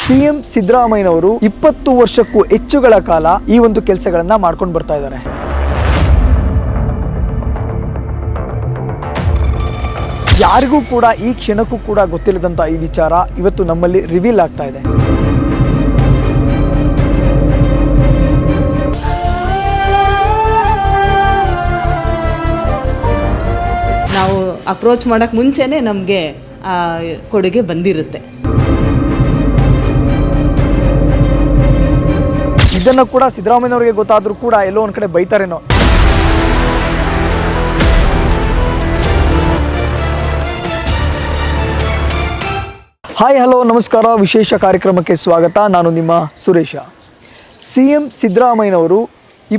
CM ಸಿದ್ದರಾಮಯ್ಯನವರು 20 ವರ್ಷಕ್ಕೂ ಹೆಚ್ಚುಗಳ ಕಾಲ ಈ ಒಂದು ಕೆಲಸಗಳನ್ನ ಮಾಡ್ಕೊಂಡು ಬರ್ತಾ ಇದ್ದಾರೆ. ಯಾರಿಗೂ ಕೂಡ ಈ ಕ್ಷಣಕ್ಕೂ ಕೂಡ ಗೊತ್ತಿಲ್ಲದಂತ ಈ ವಿಚಾರ ಇವತ್ತು ನಮ್ಮಲ್ಲಿ ರಿವೀಲ್ ಆಗ್ತಾ ಇದೆ. ನಾವು ಅಪ್ರೋಚ್ ಮಾಡೋಕ್ಕೆ ಮುಂಚೆನೇ ನಮಗೆ ಕೊಡುಗೆ ಬಂದಿರುತ್ತೆ. ಇದನ್ನು ಕೂಡ ಸಿದ್ದರಾಮಯ್ಯನವರಿಗೆ ಗೊತ್ತಾದರೂ ಕೂಡ ಎಲ್ಲೋ ಒಂದು ಕಡೆ ಬೈತಾರೇನೋ. ಹಾಯ್ ಹಲೋ ನಮಸ್ಕಾರ, ವಿಶೇಷ ಕಾರ್ಯಕ್ರಮಕ್ಕೆ ಸ್ವಾಗತ. ನಾನು ನಿಮ್ಮ ಸುರೇಶ. ಸಿಎಂ ಸಿದ್ದರಾಮಯ್ಯನವರು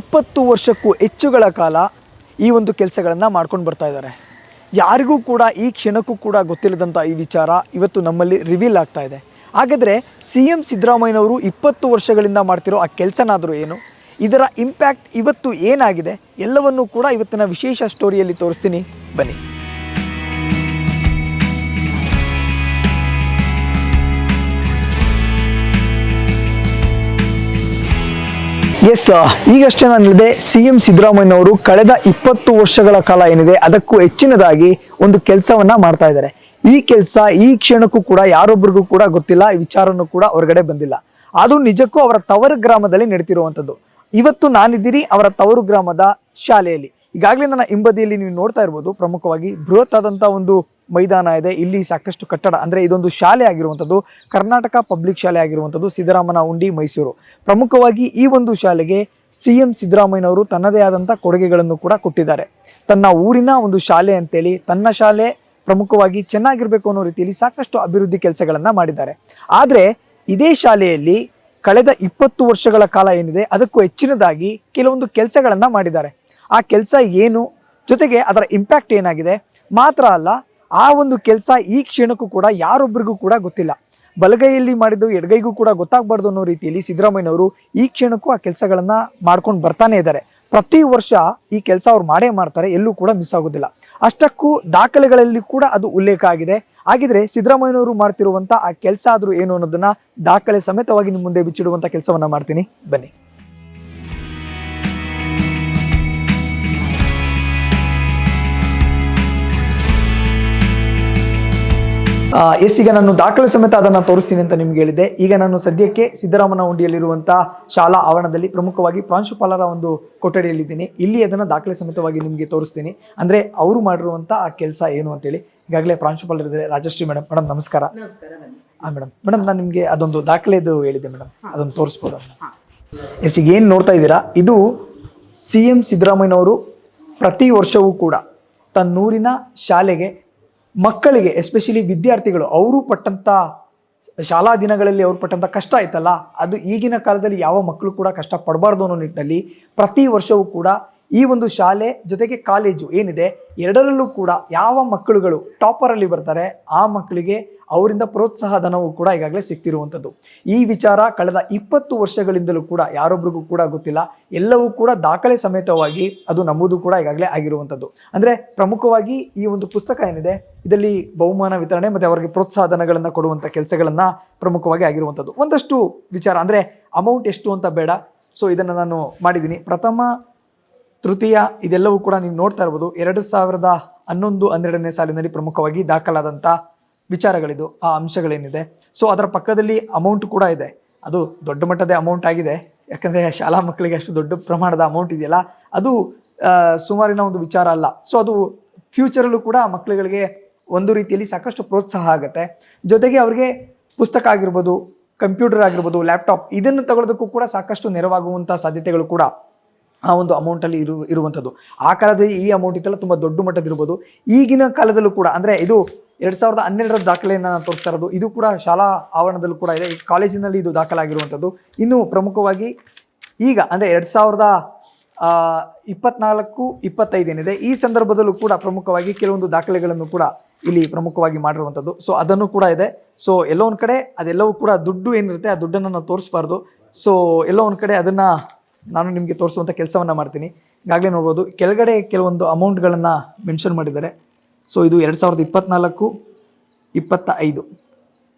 20 ವರ್ಷಕ್ಕೂ ಹೆಚ್ಚುಗಳ ಕಾಲ ಈ ಒಂದು ಕೆಲಸಗಳನ್ನು ಮಾಡ್ಕೊಂಡು ಬರ್ತಾ ಇದ್ದಾರೆ. ಯಾರಿಗೂ ಕೂಡ ಈ ಕ್ಷಣಕ್ಕೂ ಕೂಡ ಗೊತ್ತಿಲ್ಲದಂಥ ಈ ವಿಚಾರ ಇವತ್ತು ನಮ್ಮಲ್ಲಿ ರಿವೀಲ್ ಆಗ್ತಾ ಇದೆ. ಹಾಗಾದರೆ ಸಿಎಂ ಸಿದ್ದರಾಮಯ್ಯನವರು 20 ವರ್ಷಗಳಿಂದ ಮಾಡ್ತಿರೋ ಆ ಕೆಲಸನಾದರೂ ಏನು, ಇದರ ಇಂಪ್ಯಾಕ್ಟ್ ಇವತ್ತು ಏನಾಗಿದೆ, ಎಲ್ಲವನ್ನೂ ಕೂಡ ಇವತ್ತಿನ ವಿಶೇಷ ಸ್ಟೋರಿಯಲ್ಲಿ ತೋರಿಸ್ತೀನಿ, ಬನ್ನಿ. ಎಸ್, ಈಗಷ್ಟೇ ನಾನು ಹೇಳಿದೆ, ಸಿಎಂ ಸಿದ್ದರಾಮಯ್ಯನವರು ಕಳೆದ 20 ವರ್ಷಗಳ ಕಾಲ ಏನಿದೆ ಅದಕ್ಕೂ ಹೆಚ್ಚಿನದಾಗಿ ಒಂದು ಕೆಲಸವನ್ನ ಮಾಡ್ತಾ ಇದ್ದಾರೆ. ಈ ಕೆಲಸ ಈ ಕ್ಷಣಕ್ಕೂ ಕೂಡ ಯಾರೊಬ್ಬರಿಗೂ ಕೂಡ ಗೊತ್ತಿಲ್ಲ, ಈ ವಿಚಾರನೂ ಕೂಡ ಹೊರಗಡೆ ಬಂದಿಲ್ಲ. ಅದು ನಿಜಕ್ಕೂ ಅವರ ತವರು ಗ್ರಾಮದಲ್ಲಿ ನಡೀತಿರುವಂಥದ್ದು. ಇವತ್ತು ನಾನಿದ್ದೀರಿ ಅವರ ತವರು ಗ್ರಾಮದ ಶಾಲೆಯಲ್ಲಿ. ಈಗಾಗಲೇ ನನ್ನ ಹಿಂಬದಿಯಲ್ಲಿ ನೀವು ನೋಡ್ತಾ ಇರ್ಬೋದು, ಪ್ರಮುಖವಾಗಿ ಬೃಹತ್ ಆದಂಥ ಒಂದು ಮೈದಾನ ಇದೆ. ಇಲ್ಲಿ ಸಾಕಷ್ಟು ಕಟ್ಟಡ, ಅಂದರೆ ಇದೊಂದು ಶಾಲೆ ಆಗಿರುವಂಥದ್ದು, ಕರ್ನಾಟಕ ಪಬ್ಲಿಕ್ ಶಾಲೆ ಆಗಿರುವಂಥದ್ದು, ಸಿದ್ದರಾಮನ ಉಂಡಿ, ಮೈಸೂರು. ಪ್ರಮುಖವಾಗಿ ಈ ಒಂದು ಶಾಲೆಗೆ ಸಿಎಂ ಸಿದ್ದರಾಮಯ್ಯನವರು ತನ್ನದೇ ಆದಂಥ ಕೊಡುಗೆಗಳನ್ನು ಕೂಡ ಕೊಟ್ಟಿದ್ದಾರೆ. ತನ್ನ ಊರಿನ ಒಂದು ಶಾಲೆ ಅಂತೇಳಿ, ತನ್ನ ಶಾಲೆ ಪ್ರಮುಖವಾಗಿ ಚೆನ್ನಾಗಿರ್ಬೇಕು ಅನ್ನೋ ರೀತಿಯಲ್ಲಿ ಸಾಕಷ್ಟು ಅಭಿವೃದ್ಧಿ ಕೆಲಸಗಳನ್ನು ಮಾಡಿದ್ದಾರೆ. ಆದರೆ ಇದೇ ಶಾಲೆಯಲ್ಲಿ ಕಳೆದ 20 ವರ್ಷಗಳ ಕಾಲ ಏನಿದೆ ಅದಕ್ಕೂ ಹೆಚ್ಚಿನದಾಗಿ ಕೆಲವೊಂದು ಕೆಲಸಗಳನ್ನು ಮಾಡಿದ್ದಾರೆ. ಆ ಕೆಲಸ ಏನು, ಜೊತೆಗೆ ಅದರ ಇಂಪ್ಯಾಕ್ಟ್ ಏನಾಗಿದೆ ಮಾತ್ರ ಅಲ್ಲ, ಆ ಒಂದು ಕೆಲಸ ಈ ಕ್ಷಣಕ್ಕೂ ಕೂಡ ಯಾರೊಬ್ಬರಿಗೂ ಕೂಡ ಗೊತ್ತಿಲ್ಲ. ಬಲಗೈಯಲ್ಲಿ ಮಾಡಿದ್ದು ಎಡಗೈಗೂ ಕೂಡ ಗೊತ್ತಾಗಬಾರ್ದು ಅನ್ನೋ ರೀತಿಯಲ್ಲಿ ಸಿದ್ದರಾಮಯ್ಯನವರು ಈ ಕ್ಷಣಕ್ಕೂ ಆ ಕೆಲಸಗಳನ್ನು ಮಾಡ್ಕೊಂಡು ಬರ್ತಾನೆ ಇದ್ದಾರೆ. ಪ್ರತಿ ವರ್ಷ ಈ ಕೆಲಸ ಅವ್ರು ಮಾಡೇ ಮಾಡ್ತಾರೆ, ಎಲ್ಲೂ ಕೂಡ ಮಿಸ್ ಆಗೋದಿಲ್ಲ. ಅಷ್ಟಕ್ಕೂ ದಾಖಲೆಗಳಲ್ಲಿ ಕೂಡ ಅದು ಉಲ್ಲೇಖ ಆಗಿದೆ. ಹಾಗಿದ್ರೆ ಸಿದ್ದರಾಮಯ್ಯನವರು ಮಾಡ್ತಿರುವಂಥ ಆ ಕೆಲಸ ಆದರೂ ಏನು ಅನ್ನೋದನ್ನ ದಾಖಲೆ ಸಮೇತವಾಗಿ ನಿಮ್ಮ ಮುಂದೆ ಬಿಚ್ಚಿಡುವಂಥ ಕೆಲಸವನ್ನ ಮಾಡ್ತೀನಿ, ಬನ್ನಿ. ಎಸ್, ಈಗ ನಾನು ದಾಖಲೆ ಸಮೇತ ಅದನ್ನು ತೋರಿಸ್ತೀನಿ ಅಂತ ನಿಮ್ಗೆ ಹೇಳಿದೆ. ಈಗ ನಾನು ಸದ್ಯಕ್ಕೆ ಸಿದ್ದರಾಮನ ಉಂಡಿಯಲ್ಲಿರುವಂಥ ಶಾಲಾ ಆವರಣದಲ್ಲಿ ಪ್ರಮುಖವಾಗಿ ಪ್ರಾಂಶುಪಾಲರ ಒಂದು ಕೊಠಡಿಯಲ್ಲಿದ್ದೀನಿ. ಇಲ್ಲಿ ಅದನ್ನು ದಾಖಲೆ ಸಮೇತವಾಗಿ ನಿಮಗೆ ತೋರಿಸ್ತೀನಿ, ಅಂದರೆ ಅವರು ಮಾಡಿರುವಂಥ ಆ ಕೆಲಸ ಏನು ಅಂತೇಳಿ. ಈಗಾಗಲೇ ಪ್ರಾಂಶುಪಾಲರಿದ್ದಾರೆ, ರಾಜಶ್ರೀ ಮೇಡಮ್. ಮೇಡಮ್ ನಮಸ್ಕಾರ. ಮೇಡಮ್ ನಾನು ನಿಮಗೆ ಅದೊಂದು ದಾಖಲೆದು ಹೇಳಿದ್ದೆ ಮೇಡಮ್, ಅದನ್ನು ತೋರಿಸ್ಬೋದು? ಎಸ್, ಈಗ ಏನು ನೋಡ್ತಾ ಇದ್ದೀರಾ, ಇದು ಸಿಎಂ ಸಿದ್ದರಾಮಯ್ಯನವರು ಪ್ರತಿ ವರ್ಷವೂ ಕೂಡ ತನ್ನೂರಿನ ಶಾಲೆಗೆ ಮಕ್ಕಳಿಗೆ, ಎಸ್ಪೆಷಲಿ ವಿದ್ಯಾರ್ಥಿಗಳು, ಅವರು ಪಟ್ಟಂಥ ಶಾಲಾ ದಿನಗಳಲ್ಲಿ ಅವ್ರು ಪಟ್ಟಂಥ ಕಷ್ಟ ಆಯ್ತಲ್ಲ, ಅದು ಈಗಿನ ಕಾಲದಲ್ಲಿ ಯಾವ ಮಕ್ಕಳು ಕೂಡ ಕಷ್ಟ ಪಡಬಾರ್ದು ಅನ್ನೋ ನಿಟ್ಟಿನಲ್ಲಿ ಪ್ರತಿ ವರ್ಷವೂ ಕೂಡ ಈ ಒಂದು ಶಾಲೆ ಜೊತೆಗೆ ಕಾಲೇಜು ಏನಿದೆ ಎರಡರಲ್ಲೂ ಕೂಡ ಯಾವ ಮಕ್ಕಳುಗಳು ಟಾಪರಲ್ಲಿ ಬರ್ತಾರೆ ಆ ಮಕ್ಕಳಿಗೆ ಅವರಿಂದ ಪ್ರೋತ್ಸಾಹ ಧನವೂ ಕೂಡ ಈಗಾಗಲೇ ಸಿಗ್ತಿರುವಂಥದ್ದು. ಈ ವಿಚಾರ ಕಳೆದ 20 ವರ್ಷಗಳಿಂದಲೂ ಕೂಡ ಯಾರೊಬ್ರಿಗೂ ಕೂಡ ಗೊತ್ತಿಲ್ಲ. ಎಲ್ಲವೂ ಕೂಡ ದಾಖಲೆ ಸಮೇತವಾಗಿ ಅದು ನಮ್ಮದು ಕೂಡ ಈಗಾಗಲೇ ಆಗಿರುವಂಥದ್ದು. ಅಂದರೆ ಪ್ರಮುಖವಾಗಿ ಈ ಒಂದು ಪುಸ್ತಕ ಏನಿದೆ ಇದರಲ್ಲಿ ಬಹುಮಾನ ವಿತರಣೆ ಮತ್ತು ಅವರಿಗೆ ಪ್ರೋತ್ಸಾಹ ಧನಗಳನ್ನು ಕೊಡುವಂಥ ಕೆಲಸಗಳನ್ನು ಪ್ರಮುಖವಾಗಿ ಆಗಿರುವಂಥದ್ದು. ಒಂದಷ್ಟು ವಿಚಾರ, ಅಂದರೆ ಅಮೌಂಟ್ ಎಷ್ಟು ಅಂತ ಬೇಡ, ಸೊ ಇದನ್ನು ನಾನು ಮಾಡಿದ್ದೀನಿ. ಪ್ರಥಮ ತೃತೀಯ ಇದೆಲ್ಲವೂ ಕೂಡ ನೀವು ನೋಡ್ತಾ ಇರ್ಬೋದು. 2011-12ನೇ ಸಾಲಿನಲ್ಲಿ ಪ್ರಮುಖವಾಗಿ ದಾಖಲಾದಂಥ ವಿಚಾರಗಳಿದು, ಆ ಅಂಶಗಳೇನಿದೆ. ಸೊ ಅದರ ಪಕ್ಕದಲ್ಲಿ ಅಮೌಂಟ್ ಕೂಡ ಇದೆ. ಅದು ದೊಡ್ಡ ಮಟ್ಟದ ಅಮೌಂಟ್ ಆಗಿದೆ, ಯಾಕಂದರೆ ಶಾಲಾ ಮಕ್ಕಳಿಗೆ ಅಷ್ಟು ದೊಡ್ಡ ಪ್ರಮಾಣದ ಅಮೌಂಟ್ ಇದೆಯಲ್ಲ, ಅದು ಸುಮಾರಿನ ಒಂದು ವಿಚಾರ ಅಲ್ಲ. ಸೊ ಅದು ಫ್ಯೂಚರಲ್ಲೂ ಕೂಡ ಮಕ್ಕಳುಗಳಿಗೆ ಒಂದು ರೀತಿಯಲ್ಲಿ ಸಾಕಷ್ಟು ಪ್ರೋತ್ಸಾಹ ಆಗುತ್ತೆ. ಜೊತೆಗೆ ಅವರಿಗೆ ಪುಸ್ತಕ ಆಗಿರ್ಬೋದು, ಕಂಪ್ಯೂಟರ್ ಆಗಿರ್ಬೋದು, ಲ್ಯಾಪ್ಟಾಪ್ ಇದನ್ನು ತಗೊಳ್ಳೋದಕ್ಕೂ ಕೂಡ ಸಾಕಷ್ಟು ನೆರವಾಗುವಂಥ ಸಾಧ್ಯತೆಗಳು ಕೂಡ ಆ ಒಂದು ಅಮೌಂಟಲ್ಲಿ ಇರುವಂಥದ್ದು. ಆ ಕಾಲದಲ್ಲಿ ಈ ಅಮೌಂಟ್ ಇತ್ತಲ್ಲ ತುಂಬ ದೊಡ್ಡ ಮಟ್ಟದಿರ್ಬೋದು. ಈಗಿನ ಕಾಲದಲ್ಲೂ ಕೂಡ, ಅಂದರೆ ಇದು 2012ರ ದಾಖಲೆಯನ್ನು ನಾನು ತೋರಿಸ್ತಾ ಇರೋದು. ಇದು ಕೂಡ ಶಾಲಾ ಆವರಣದಲ್ಲೂ ಕೂಡ ಇದೆ, ಕಾಲೇಜಿನಲ್ಲಿ ಇದು ದಾಖಲಾಗಿರುವಂಥದ್ದು. ಇನ್ನು ಪ್ರಮುಖವಾಗಿ ಈಗ ಅಂದರೆ 2024-25 ಏನಿದೆ ಈ ಸಂದರ್ಭದಲ್ಲೂ ಕೂಡ ಪ್ರಮುಖವಾಗಿ ಕೆಲವೊಂದು ದಾಖಲೆಗಳನ್ನು ಕೂಡ ಇಲ್ಲಿ ಪ್ರಮುಖವಾಗಿ ಮಾಡಿರುವಂಥದ್ದು. ಸೊ ಅದನ್ನು ಕೂಡ ಇದೆ. ಸೊ ಎಲ್ಲೋ ಒಂದು ಕಡೆ ಅದೆಲ್ಲವೂ ಕೂಡ ದುಡ್ಡು ಏನಿರುತ್ತೆ ಆ ದುಡ್ಡನ್ನು ನಾವು ತೋರಿಸ್ಬಾರ್ದು. ಸೊ ಎಲ್ಲೋ ಒಂದು ಕಡೆ ಅದನ್ನು ನಾನು ನಿಮಗೆ ತೋರಿಸುವಂಥ ಕೆಲಸವನ್ನು ಮಾಡ್ತೀನಿ. ಈಗಾಗಲೇ ನೋಡ್ಬೋದು ಕೆಳಗಡೆ ಕೆಲವೊಂದು ಅಮೌಂಟ್ಗಳನ್ನು ಮೆನ್ಷನ್ ಮಾಡಿದ್ದಾರೆ. ಸೊ ಇದು 2024-25.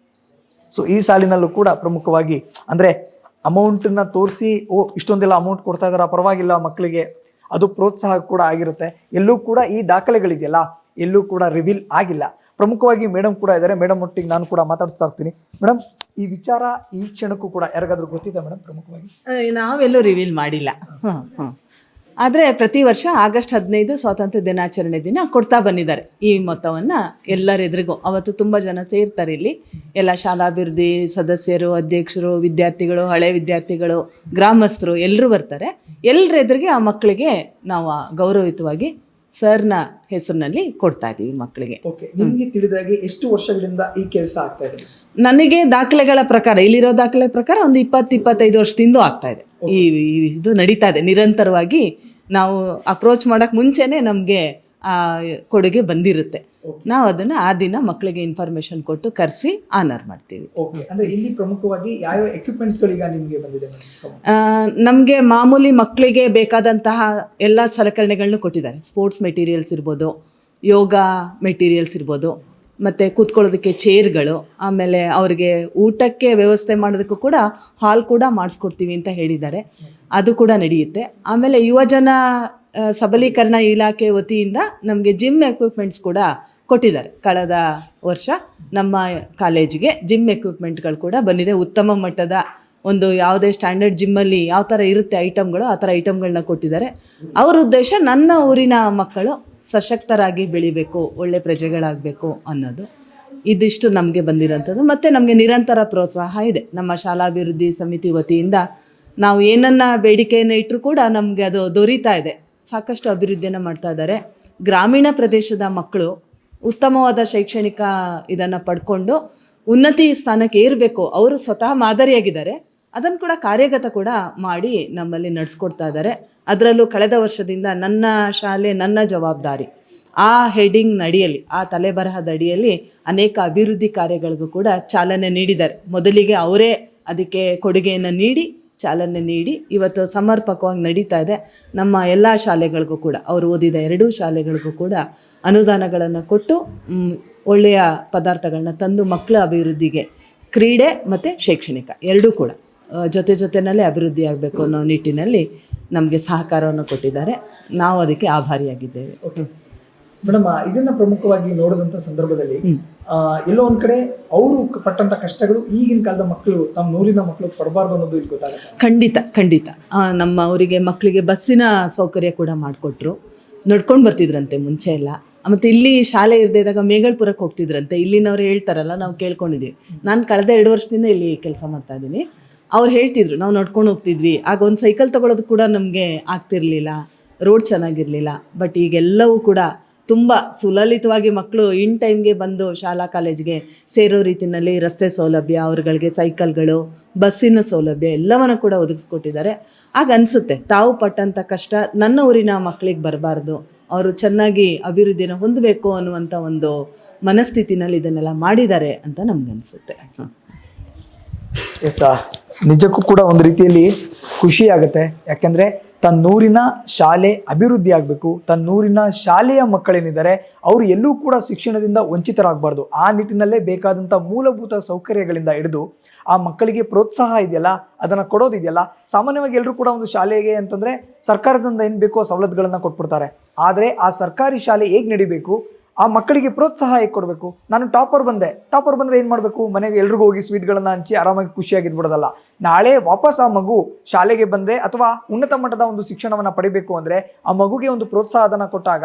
ಸೊ ಈ ಸಾಲಿನಲ್ಲೂ ಕೂಡ ಪ್ರಮುಖವಾಗಿ ಅಂದರೆ ಅಮೌಂಟನ್ನು ತೋರಿಸಿ ಇಷ್ಟೊಂದೆಲ್ಲ ಅಮೌಂಟ್ ಕೊಡ್ತಾ ಇದ್ದಾರಾ ಪರವಾಗಿಲ್ಲ ಮಕ್ಕಳಿಗೆ, ಅದು ಪ್ರೋತ್ಸಾಹ ಕೂಡ ಆಗಿರುತ್ತೆ. ಎಲ್ಲೂ ಕೂಡ ಈ ದಾಖಲೆಗಳಿದೆಯಲ್ಲ ಎಲ್ಲೂ ಕೂಡ ರಿವೀಲ್ ಆಗಿಲ್ಲ. ಪ್ರಮುಖವಾಗಿ ಮೇಡಮ್ ಕೂಡ ಇದ್ದಾರೆ, ಮೇಡಮ್ ಒಟ್ಟಿಗೆ ನಾನು ಕೂಡ ಮಾತಾಡಿಸ್ತಾ ಹೋಗ್ತೀನಿ. ಮೇಡಮ್, ಈ ವಿಚಾರ ಈ ಕ್ಷಣಕ್ಕೂ ಕೂಡ ಯಾರಿಗಾದ್ರೂ ಗೊತ್ತಿದೆ ಮೇಡಮ್? ಪ್ರಮುಖವಾಗಿ ನಾವೆಲ್ಲೂ ರಿವೀಲ್ ಮಾಡಿಲ್ಲ. ಆದರೆ ಪ್ರತಿ ವರ್ಷ ಆಗಸ್ಟ್ 15 ಸ್ವಾತಂತ್ರ್ಯ ದಿನಾಚರಣೆ ದಿನ ಕೊಡ್ತಾ ಬಂದಿದ್ದಾರೆ ಈ ಮೊತ್ತವನ್ನು ಎಲ್ಲರೆದುರಿಗೂ. ಅವತ್ತು ತುಂಬ ಜನ ಸೇರ್ತಾರೆ ಇಲ್ಲಿ, ಎಲ್ಲ ಶಾಲಾಭಿವೃದ್ಧಿ ಸದಸ್ಯರು, ಅಧ್ಯಕ್ಷರು, ವಿದ್ಯಾರ್ಥಿಗಳು, ಹಳೆ ವಿದ್ಯಾರ್ಥಿಗಳು, ಗ್ರಾಮಸ್ಥರು ಎಲ್ಲರೂ ಬರ್ತಾರೆ. ಎಲ್ಲರೆದುರಿಗೆ ಆ ಮಕ್ಕಳಿಗೆ ನಾವು ಗೌರವಯುತವಾಗಿ ಸರ್ನ ಹೆಸರಿನಲ್ಲಿ ಕೊಡ್ತಾ ಇದ್ದೀವಿ ಮಕ್ಕಳಿಗೆ. ಓಕೆ, ನಿಮಗೆ ತಿಳಿದಾಗೆ ಎಷ್ಟು ವರ್ಷಗಳಿಂದ ಈ ಕೆಲಸ ಆಗ್ತಾ ಇದೆ? ನನಗೆ ದಾಖಲೆಗಳ ಪ್ರಕಾರ, ಇಲ್ಲಿರೋ ದಾಖಲೆ ಪ್ರಕಾರ ಒಂದು 20-25 ವರ್ಷದಿಂದ ಆಗ್ತಾ ಇದೆ. ಇದು ನಡೀತಾ ಇದೆ ನಿರಂತರವಾಗಿ. ನಾವು ಅಪ್ರೋಚ್ ಮಾಡೋಕ್ಕೆ ಮುಂಚೆನೇ ನಮಗೆ ಕೊಡುಗೆ ಬಂದಿರುತ್ತೆ. ನಾವು ಅದನ್ನು ಆ ದಿನ ಮಕ್ಕಳಿಗೆ ಇನ್ಫಾರ್ಮೇಶನ್ ಕೊಟ್ಟು ಕರೆಸಿ ಆನರ್ ಮಾಡ್ತೀವಿ. ಓಕೆ, ಅಂದರೆ ಇಲ್ಲಿ ಪ್ರಮುಖವಾಗಿ ಯಾವ ಎಕ್ವಿಪ್ಮೆಂಟ್ಸ್ಗಳೀಗ ನಿಮಗೆ ಬಂದಿದೆ? ನಮಗೆ ಮಾಮೂಲಿ ಮಕ್ಕಳಿಗೆ ಬೇಕಾದಂತಹ ಎಲ್ಲ ಸಲಕರಣೆಗಳನ್ನೂ ಕೊಟ್ಟಿದ್ದಾರೆ. ಸ್ಪೋರ್ಟ್ಸ್ ಮೆಟೀರಿಯಲ್ಸ್ ಇರ್ಬೋದು, ಯೋಗ ಮೆಟೀರಿಯಲ್ಸ್ ಇರ್ಬೋದು, ಮತ್ತು ಕೂತ್ಕೊಳ್ಳೋದಕ್ಕೆ ಚೇರ್ಗಳು, ಆಮೇಲೆ ಅವರಿಗೆ ಊಟಕ್ಕೆ ವ್ಯವಸ್ಥೆ ಮಾಡೋದಕ್ಕೂ ಕೂಡ ಹಾಲ್ ಕೂಡ ಮಾಡಿಸ್ಕೊಡ್ತೀವಿ ಅಂತ ಹೇಳಿದ್ದಾರೆ. ಅದು ಕೂಡ ನಡೆಯುತ್ತೆ. ಆಮೇಲೆ ಯುವಜನ ಸಬಲೀಕರಣ ಇಲಾಖೆ ವತಿಯಿಂದ ನಮಗೆ ಜಿಮ್ ಎಕ್ವಿಪ್ಮೆಂಟ್ಸ್ ಕೂಡ ಕೊಟ್ಟಿದ್ದಾರೆ. ಕಳೆದ ವರ್ಷ ನಮ್ಮ ಕಾಲೇಜಿಗೆ ಜಿಮ್ ಎಕ್ವಿಪ್ಮೆಂಟ್ಗಳು ಕೂಡ ಬಂದಿದೆ. ಉತ್ತಮ ಮಟ್ಟದ ಒಂದು ಯಾವುದೇ ಸ್ಟ್ಯಾಂಡರ್ಡ್ ಜಿಮ್ಮಲ್ಲಿ ಯಾವ ಥರ ಇರುತ್ತೆ ಐಟಮ್ಗಳು, ಆ ಥರ ಐಟಮ್ಗಳನ್ನ ಕೊಟ್ಟಿದ್ದಾರೆ. ಅವರ ಉದ್ದೇಶ ನನ್ನ ಊರಿನ ಮಕ್ಕಳು ಸಶಕ್ತರಾಗಿ ಬೆಳಿಬೇಕು, ಒಳ್ಳೆ ಪ್ರಜೆಗಳಾಗಬೇಕು ಅನ್ನೋದು. ಇದಿಷ್ಟು ನಮಗೆ ಬಂದಿರೋಂಥದ್ದು. ಮತ್ತು ನಮಗೆ ನಿರಂತರ ಪ್ರೋತ್ಸಾಹ ಇದೆ ನಮ್ಮ ಶಾಲಾಭಿವೃದ್ಧಿ ಸಮಿತಿ ವತಿಯಿಂದ. ನಾವು ಏನನ್ನ ಬೇಡಿಕೆಯನ್ನು ಇಟ್ಟರೂ ಕೂಡ ನಮಗೆ ಅದು ದೊರೀತಾ ಇದೆ. ಸಾಕಷ್ಟು ಅಭಿವೃದ್ಧಿಯನ್ನು ಮಾಡ್ತಾ ಇದ್ದಾರೆ. ಗ್ರಾಮೀಣ ಪ್ರದೇಶದ ಮಕ್ಕಳು ಉತ್ತಮವಾದ ಶೈಕ್ಷಣಿಕ ಇದನ್ನು ಪಡ್ಕೊಂಡು ಉನ್ನತಿ ಸ್ಥಾನಕ್ಕೆ ಏರಬೇಕು. ಅವರು ಸ್ವತಃ ಮಾದರಿಯಾಗಿದ್ದಾರೆ. ಅದನ್ನು ಕೂಡ ಕಾರ್ಯಗತ ಕೂಡ ಮಾಡಿ ನಮ್ಮಲ್ಲಿ ನಡೆಸ್ಕೊಡ್ತಾ ಇದ್ದಾರೆ. ಅದರಲ್ಲೂ ಕಳೆದ ವರ್ಷದಿಂದ ನನ್ನ ಶಾಲೆ ನನ್ನ ಜವಾಬ್ದಾರಿ ಆ ಹೆಡಿಂಗ್ ಅಡಿಯಲ್ಲಿ, ಆ ತಲೆಬರಹದ ಅಡಿಯಲ್ಲಿ ಅನೇಕ ಅಭಿವೃದ್ಧಿ ಕಾರ್ಯಗಳಿಗೂ ಕೂಡ ಚಾಲನೆ ನೀಡಿದ್ದಾರೆ. ಮೊದಲಿಗೆ ಅವರೇ ಅದಕ್ಕೆ ಕೊಡುಗೆಯನ್ನು ನೀಡಿ ಚಾಲನೆ ನೀಡಿ ಇವತ್ತು ಸಮರ್ಪಕವಾಗಿ ನಡೀತಾ ಇದೆ. ನಮ್ಮ ಎಲ್ಲ ಶಾಲೆಗಳಿಗೂ ಕೂಡ, ಅವರು ಓದಿದ 2 ಶಾಲೆಗಳಿಗೂ ಕೂಡ ಅನುದಾನಗಳನ್ನು ಕೊಟ್ಟು ಒಳ್ಳೆಯ ಪದಾರ್ಥಗಳನ್ನ ತಂದು ಮಕ್ಕಳ ಅಭಿವೃದ್ಧಿಗೆ ಕ್ರೀಡೆ ಮತ್ತು ಶೈಕ್ಷಣಿಕ ಎರಡೂ ಕೂಡ ಜೊತೆಯಲ್ಲೇ ಅಭಿವೃದ್ಧಿ ಆಗಬೇಕು ಅನ್ನೋ ನಿಟ್ಟಿನಲ್ಲಿ ನಮಗೆ ಸಹಕಾರವನ್ನು ಕೊಟ್ಟಿದ್ದಾರೆ. ನಾವು ಅದಕ್ಕೆ ಆಭಾರಿಯಾಗಿದ್ದೇವೆ. ಮೇಡಮ್, ಇದನ್ನ ಪ್ರಮುಖವಾಗಿ ನೋಡಿದಂಥ ಸಂದರ್ಭದಲ್ಲಿ ಎಲ್ಲೋ ಒಂದ್ ಕಡೆ ಅವರು ಪಟ್ಟಂತ ಕಷ್ಟಗಳು ಈಗಿನ ಕಾಲದ ಮಕ್ಕಳು, ತಮ್ಮ ನೂರಿನ ಮಕ್ಕಳು ಪಡಬಾರ್ದು ಅನ್ನೋದು ಇಲ್ಲಿ ಗೊತ್ತಾಗುತ್ತೆ. ಖಂಡಿತ ನಮ್ಮ ಅವರಿಗೆ ಮಕ್ಕಳಿಗೆ ಬಸ್ಸಿನ ಸೌಕರ್ಯ ಕೂಡ ಮಾಡಿಕೊಟ್ರು. ನಡ್ಕೊಂಡು ಬರ್ತಿದ್ರಂತೆ ಮುಂಚೆ ಎಲ್ಲ. ಮತ್ತು ಇಲ್ಲಿ ಶಾಲೆ ಇರದೇ ಇದ್ದಾಗ ಮೇಘಲ್ಪುರಕ್ಕೆ ಹೋಗ್ತಿದ್ರಂತೆ. ಇಲ್ಲಿನವ್ರು ಹೇಳ್ತಾರಲ್ಲ, ನಾವು ಕೇಳ್ಕೊಂಡಿದ್ದೀವಿ. ನಾನು ಕಳೆದ 2 ವರ್ಷದಿಂದ ಇಲ್ಲಿ ಕೆಲಸ ಮಾಡ್ತಾ ಇದ್ದೀನಿ. ಅವ್ರು ಹೇಳ್ತಿದ್ರು ನಾವು ನಡ್ಕೊಂಡು ಹೋಗ್ತಿದ್ವಿ. ಆಗ ಒಂದು ಸೈಕಲ್ ತೊಗೊಳೋದು ಕೂಡ ನಮಗೆ ಆಗ್ತಿರ್ಲಿಲ್ಲ, ರೋಡ್ ಚೆನ್ನಾಗಿರಲಿಲ್ಲ. ಬಟ್ ಈಗೆಲ್ಲವೂ ಕೂಡ ತುಂಬ ಸುಲಲಿತವಾಗಿ ಮಕ್ಕಳು ಇನ್ ಟೈಮ್ಗೆ ಬಂದು ಶಾಲಾ ಕಾಲೇಜಿಗೆ ಸೇರೋ ರೀತಿಯಲ್ಲಿ ರಸ್ತೆ ಸೌಲಭ್ಯ, ಅವ್ರಗಳಿಗೆ ಸೈಕಲ್ಗಳು, ಬಸ್ಸಿನ ಸೌಲಭ್ಯ ಎಲ್ಲವನ್ನು ಕೂಡ ಒದಗಿಸ್ಕೊಟ್ಟಿದ್ದಾರೆ. ಆಗ ಅನಿಸುತ್ತೆ ತಾವು ಪಟ್ಟಂಥ ಕಷ್ಟ ನನ್ನ ಊರಿನ ಮಕ್ಕಳಿಗೆ ಬರಬಾರ್ದು, ಅವರು ಚೆನ್ನಾಗಿ ಅಭಿವೃದ್ಧಿನ ಹೊಂದಬೇಕು ಅನ್ನುವಂಥ ಒಂದು ಮನಸ್ಥಿತಿನಲ್ಲಿ ಇದನ್ನೆಲ್ಲ ಮಾಡಿದ್ದಾರೆ ಅಂತ ನಮ್ಗನ್ಸುತ್ತೆ. ಎಸ್, ನಿಜಕ್ಕೂ ಕೂಡ ಒಂದು ರೀತಿಯಲ್ಲಿ ಖುಷಿ ಆಗುತ್ತೆ. ಯಾಕೆಂದರೆ ತನ್ನೂರಿನ ಶಾಲೆ ಅಭಿವೃದ್ಧಿ ಆಗಬೇಕು, ತನ್ನೂರಿನ ಶಾಲೆಯ ಮಕ್ಕಳೇನಿದ್ದಾರೆ ಅವರು ಎಲ್ಲೂ ಕೂಡ ಶಿಕ್ಷಣದಿಂದ ವಂಚಿತರಾಗಬಾರ್ದು. ಆ ನಿಟ್ಟಿನಲ್ಲೇ ಬೇಕಾದಂಥ ಮೂಲಭೂತ ಸೌಕರ್ಯಗಳಿಂದ ಹಿಡಿದು ಆ ಮಕ್ಕಳಿಗೆ ಪ್ರೋತ್ಸಾಹ ಇದೆಯಲ್ಲ ಅದನ್ನು ಕೊಡೋದಿದೆಯಲ್ಲ. ಸಾಮಾನ್ಯವಾಗಿ ಎಲ್ಲರೂ ಕೂಡ ಒಂದು ಶಾಲೆಗೆ ಅಂತಂದರೆ ಸರ್ಕಾರದಿಂದ ಏನು ಬೇಕೋ ಸವಲತ್ತುಗಳನ್ನು ಕೊಟ್ಬಿಡ್ತಾರೆ. ಆದರೆ ಆ ಸರ್ಕಾರಿ ಶಾಲೆ ಹೇಗೆ ನಡಿಬೇಕು, ಆ ಮಕ್ಕಳಿಗೆ ಪ್ರೋತ್ಸಾಹ ಹೇಗೆ ಕೊಡಬೇಕು? ನಾನು ಟಾಪರ್ ಬಂದರೆ ಏನು ಮಾಡಬೇಕು? ಮನೆಗೆ ಎಲ್ರಿಗೂ ಹೋಗಿ ಸ್ವೀಟ್ಗಳನ್ನು ಹಂಚಿ ಆರಾಮಾಗಿ ಖುಷಿಯಾಗಿದ್ಬಿಡೋದಲ್ಲ. ನಾಳೆ ವಾಪಸ್ ಆ ಮಗು ಶಾಲೆಗೆ ಬಂದೆ ಅಥವಾ ಉನ್ನತ ಮಟ್ಟದ ಒಂದು ಶಿಕ್ಷಣವನ್ನು ಪಡಿಬೇಕು ಅಂದರೆ ಆ ಮಗುಗೆ ಒಂದು ಪ್ರೋತ್ಸಾಹನ ಕೊಟ್ಟಾಗ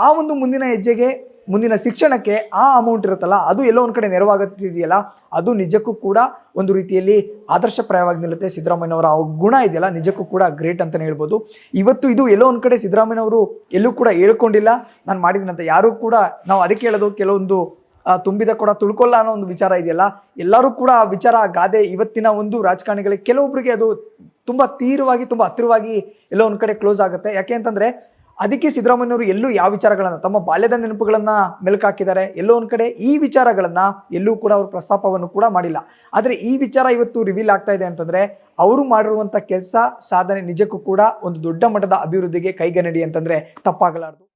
ಆ ಒಂದು ಮುಂದಿನ ಹೆಜ್ಜೆಗೆ, ಮುಂದಿನ ಶಿಕ್ಷಣಕ್ಕೆ ಆ ಅಮೌಂಟ್ ಇರುತ್ತಲ್ಲ, ಅದು ಎಲ್ಲೋ ಒಂದು ಕಡೆ ನೆರವಾಗುತ್ತಿದೆಯಲ್ಲ, ಅದು ನಿಜಕ್ಕೂ ಕೂಡ ಒಂದು ರೀತಿಯಲ್ಲಿ ಆದರ್ಶಪ್ರಾಯವಾಗಿ ನಿಲ್ಲುತ್ತೆ. ಸಿದ್ದರಾಮಯ್ಯನವರ ಗುಣ ಇದೆಯಲ್ಲ, ನಿಜಕ್ಕೂ ಕೂಡ ಗ್ರೇಟ್ ಅಂತಲೇ ಹೇಳ್ಬೋದು. ಇವತ್ತು ಇದು ಎಲ್ಲೋ ಒಂದು ಕಡೆ ಸಿದ್ದರಾಮಯ್ಯನವರು ಎಲ್ಲೂ ಕೂಡ ಹೇಳ್ಕೊಂಡಿಲ್ಲ ನಾನು ಮಾಡಿದ್ದೀನಂತ. ಯಾರೂ ಕೂಡ ನಾವು ಅದಕ್ಕೆ ಹೇಳೋದು, ಕೆಲವೊಂದು ತುಂಬಿದ ಕೂಡ ತುಳ್ಕೊಲ್ಲ ಅನ್ನೋ ಒಂದು ವಿಚಾರ ಇದೆಯಲ್ಲ, ಎಲ್ಲರೂ ಕೂಡ ಆ ವಿಚಾರ ಗಾದೆ ಇವತ್ತಿನ ಒಂದು ರಾಜಕಾರಣಿಗಳಿಗೆ ಕೆಲವೊಬ್ಬರಿಗೆ ಅದು ತುಂಬ ತೀವ್ರವಾಗಿ, ತುಂಬ ಹತ್ತಿರವಾಗಿ ಎಲ್ಲೋ ಒಂದು ಕಡೆ ಕ್ಲೋಸ್ ಆಗುತ್ತೆ. ಯಾಕೆ ಅಂತಂದರೆ ಅದಕ್ಕೆ ಸಿದ್ದರಾಮಯ್ಯವರು ಎಲ್ಲೂ ಯಾವ ವಿಚಾರಗಳನ್ನು, ತಮ್ಮ ಬಾಲ್ಯದ ನೆನಪುಗಳನ್ನು ಮೆಲುಕಾಕಿದ್ದಾರೆ. ಎಲ್ಲೋ ಒಂದು ಕಡೆ ಈ ವಿಚಾರಗಳನ್ನು ಎಲ್ಲೂ ಕೂಡ ಅವರು ಪ್ರಸ್ತಾಪವನ್ನು ಕೂಡ ಮಾಡಿಲ್ಲ. ಆದರೆ ಈ ವಿಚಾರ ಇವತ್ತು ರಿವೀಲ್ ಆಗ್ತಾ ಇದೆ ಅಂತಂದರೆ ಅವರು ಮಾಡಿರುವಂಥ ಕೆಲಸ, ಸಾಧನೆ ನಿಜಕ್ಕೂ ಕೂಡ ಒಂದು ದೊಡ್ಡ ಮಟ್ಟದ ಅಭಿವೃದ್ಧಿಗೆ ಕೈಗನ್ನಡಿ ಅಂತಂದರೆ ತಪ್ಪಾಗಲಾರದು.